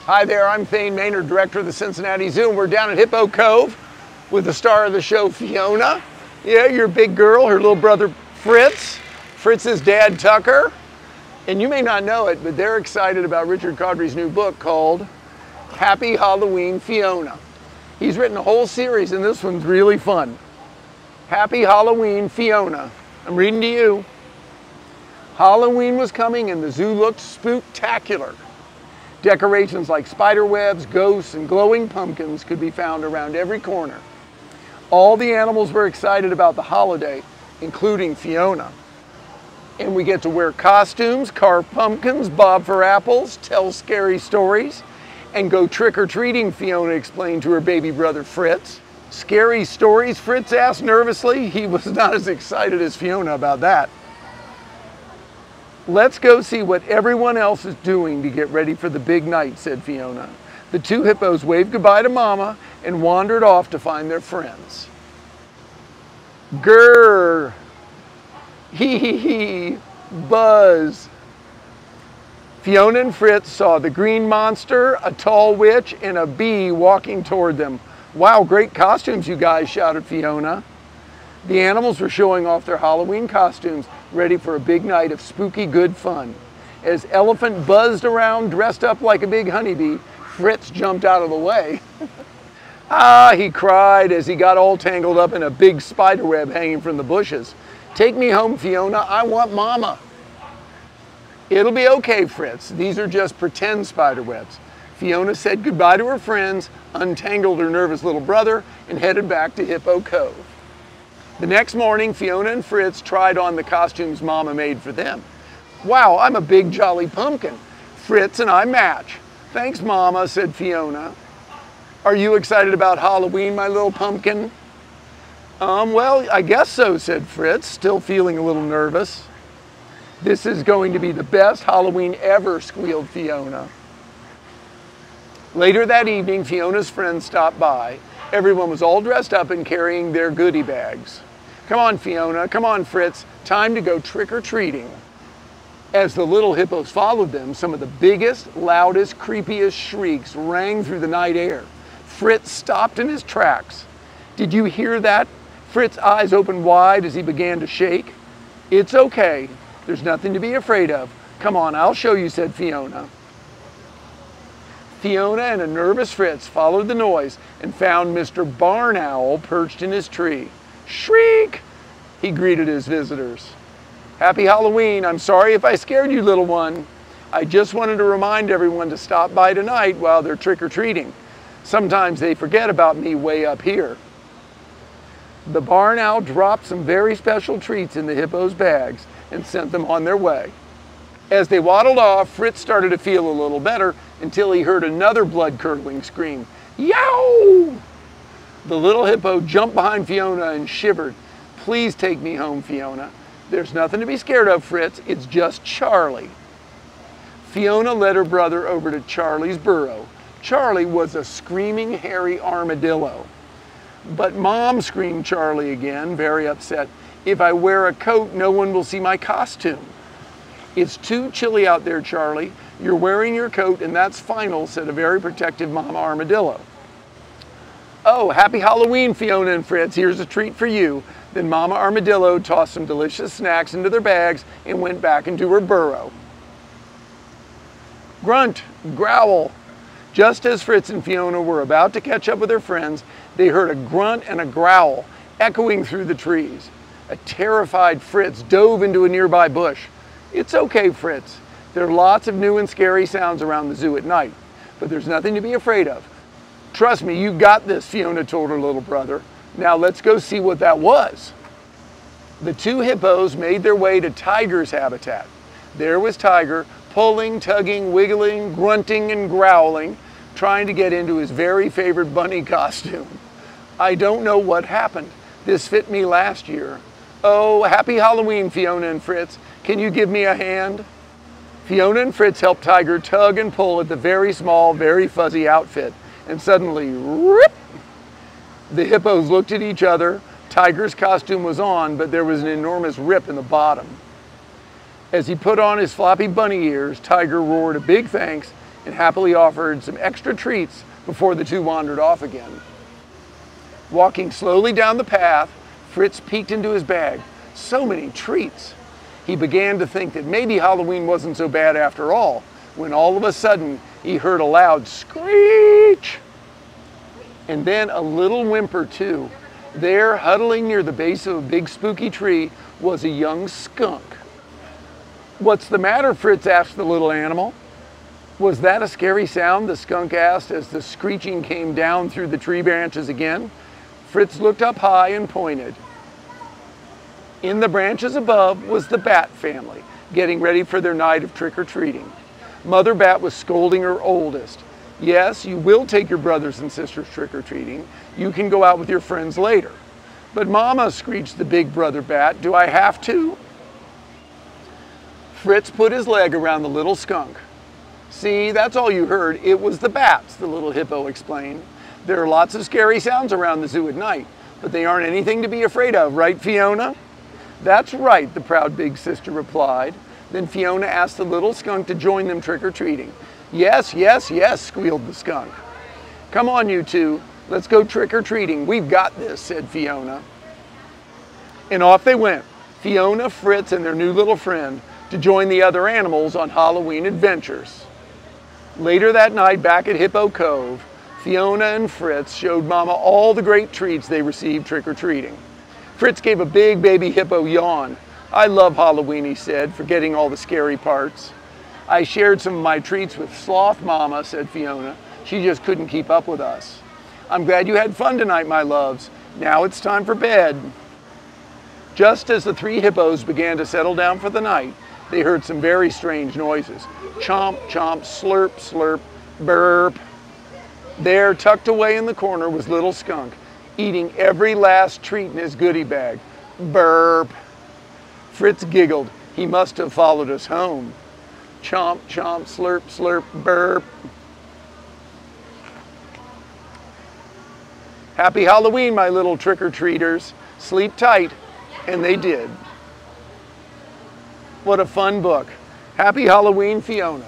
Hi there, I'm Thane Maynard, director of the Cincinnati Zoo, and we're down at Hippo Cove with the star of the show, Fiona. Yeah, your big girl, her little brother, Fritz. Fritz's dad, Tucker. And you may not know it, but they're excited about Richard Caudry's new book called Happy Halloween, Fiona. He's written a whole series, and this one's really fun. Happy Halloween, Fiona. I'm reading to you. Halloween was coming and the zoo looked spooktacular. Decorations like spider webs, ghosts, and glowing pumpkins could be found around every corner. All the animals were excited about the holiday, including Fiona. And we get to wear costumes, carve pumpkins, bob for apples, tell scary stories, and go trick-or-treating, Fiona explained to her baby brother Fritz. Scary stories? Fritz asked nervously. He was not as excited as Fiona about that. Let's go see what everyone else is doing to get ready for the big night, said Fiona. The two hippos waved goodbye to Mama and wandered off to find their friends. Grrr, hee hee hee, buzz. Fiona and Fritz saw the green monster, a tall witch, and a bee walking toward them. Wow, great costumes, you guys, shouted Fiona. The animals were showing off their Halloween costumes, ready for a big night of spooky good fun. As Elephant buzzed around dressed up like a big honeybee, Fritz jumped out of the way. Ah, he cried as he got all tangled up in a big spider web hanging from the bushes. Take me home, Fiona, I want Mama. It'll be okay, Fritz. These are just pretend spider webs. Fiona said goodbye to her friends, untangled her nervous little brother, and headed back to Hippo Cove. The next morning, Fiona and Fritz tried on the costumes Mama made for them. Wow, I'm a big jolly pumpkin. Fritz and I match. Thanks, Mama, said Fiona. Are you excited about Halloween, my little pumpkin? Well, I guess so, said Fritz, still feeling a little nervous. This is going to be the best Halloween ever, squealed Fiona. Later that evening, Fiona's friends stopped by. Everyone was all dressed up and carrying their goodie bags. Come on, Fiona, come on, Fritz, time to go trick-or-treating. As the little hippos followed them, some of the biggest, loudest, creepiest shrieks rang through the night air. Fritz stopped in his tracks. Did you hear that? Fritz's eyes opened wide as he began to shake. It's okay, there's nothing to be afraid of. Come on, I'll show you, said Fiona. Fiona and a nervous Fritz followed the noise and found Mr. Barn Owl perched in his tree. Shriek! He greeted his visitors. Happy Halloween. I'm sorry if I scared you, little one. I just wanted to remind everyone to stop by tonight while they're trick-or-treating. Sometimes they forget about me way up here. The Barn Owl dropped some very special treats in the hippos' bags and sent them on their way. As they waddled off, Fritz started to feel a little better until he heard another blood-curdling scream. Yow! The little hippo jumped behind Fiona and shivered. Please take me home, Fiona. There's nothing to be scared of, Fritz. It's just Charlie. Fiona led her brother over to Charlie's burrow. Charlie was a screaming, hairy armadillo. But Mom, screamed Charlie again, very upset. If I wear a coat, no one will see my costume. It's too chilly out there, Charlie. You're wearing your coat, and that's final, said a very protective Mama Armadillo. Oh, happy Halloween, Fiona and Fritz. Here's a treat for you. Then Mama Armadillo tossed some delicious snacks into their bags and went back into her burrow. Grunt, growl. Just as Fritz and Fiona were about to catch up with their friends, they heard a grunt and a growl echoing through the trees. A terrified Fritz dove into a nearby bush. It's okay, Fritz. There are lots of new and scary sounds around the zoo at night, but there's nothing to be afraid of. Trust me, you got this, Fiona told her little brother. Now let's go see what that was. The two hippos made their way to Tiger's habitat. There was Tiger, pulling, tugging, wiggling, grunting, and growling, trying to get into his very favorite bunny costume. I don't know what happened. This fit me last year. Oh, happy Halloween, Fiona and Fritz. Can you give me a hand? Fiona and Fritz helped Tiger tug and pull at the very small, very fuzzy outfit. And suddenly, rip! The hippos looked at each other. Tiger's costume was on, but there was an enormous rip in the bottom. As he put on his floppy bunny ears, Tiger roared a big thanks and happily offered some extra treats before the two wandered off again. Walking slowly down the path, Fritz peeked into his bag. So many treats. He began to think that maybe Halloween wasn't so bad after all, when all of a sudden he heard a loud screech, and then a little whimper too. There, huddling near the base of a big spooky tree, was a young skunk. "What's the matter, Fritz?" asked the little animal. "Was that a scary sound?" the skunk asked as the screeching came down through the tree branches again. Fritz looked up high and pointed. In the branches above was the bat family, getting ready for their night of trick-or-treating. Mother Bat was scolding her oldest. "Yes, you will take your brothers and sisters trick-or-treating. You can go out with your friends later." "But Mama," screeched the big brother bat, "do I have to?" Fritz put his leg around the little skunk. "See, that's all you heard. It was the bats," the little hippo explained. "There are lots of scary sounds around the zoo at night, but they aren't anything to be afraid of, right, Fiona?" "That's right," the proud big sister replied. Then Fiona asked the little skunk to join them trick-or-treating. "Yes, yes, yes," squealed the skunk. "Come on, you two. Let's go trick-or-treating. We've got this," said Fiona. And off they went, Fiona, Fritz, and their new little friend, to join the other animals on Halloween adventures. Later that night, back at Hippo Cove, Fiona and Fritz showed Mama all the great treats they received trick-or-treating. Fritz gave a big baby hippo yawn. "I love Halloween," he said, forgetting all the scary parts. "I shared some of my treats with Sloth Mama," said Fiona. "She just couldn't keep up with us." "I'm glad you had fun tonight, my loves. Now it's time for bed." Just as the three hippos began to settle down for the night, they heard some very strange noises. Chomp, chomp, slurp, slurp, burp. There, tucked away in the corner, was little Skunk, eating every last treat in his goodie bag. Burp. Fritz giggled. He must have followed us home. Chomp, chomp, slurp, slurp, burp. Happy Halloween, my little trick-or-treaters. Sleep tight. And they did. What a fun book. Happy Halloween, Fiona.